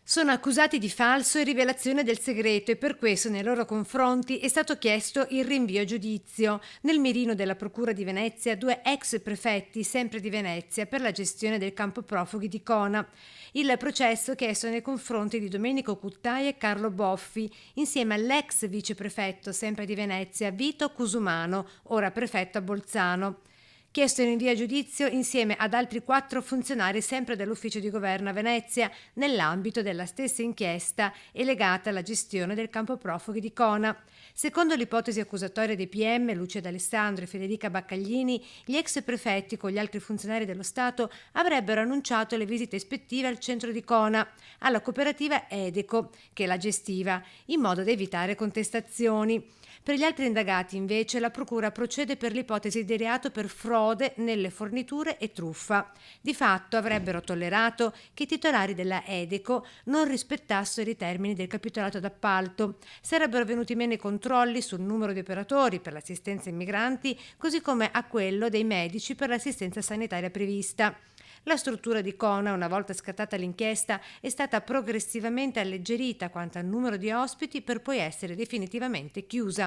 Sono accusati di falso e rivelazione del segreto e per questo nei loro confronti è stato chiesto il rinvio a giudizio. Nel mirino della Procura di Venezia, due ex prefetti, sempre di Venezia, per la gestione del campo profughi di Cona. Il processo chiesto nei confronti di Domenico Cuttaia e Carlo Boffi, insieme all'ex viceprefetto, sempre di Venezia, Vito Cusumano, ora prefetto a Bolzano. Chiesto in rinvio a giudizio insieme ad altri 4 funzionari sempre dell'ufficio di governo a Venezia nell'ambito della stessa inchiesta e legata alla gestione del campo profughi di Cona. Secondo l'ipotesi accusatoria dei PM Lucia D'Alessandro e Federica Baccaglini, gli ex prefetti con gli altri funzionari dello Stato avrebbero annunciato le visite ispettive al centro di Cona, alla cooperativa Edeco che la gestiva, in modo da evitare contestazioni. Per gli altri indagati, invece, la Procura procede per l'ipotesi di reato per frode nelle forniture e truffa. Di fatto avrebbero tollerato che i titolari della Edeco non rispettassero i termini del capitolato d'appalto. Sarebbero venuti meno i controlli sul numero di operatori per l'assistenza ai migranti, così come a quello dei medici per l'assistenza sanitaria prevista. La struttura di Cona, una volta scattata l'inchiesta, è stata progressivamente alleggerita quanto al numero di ospiti per poi essere definitivamente chiusa.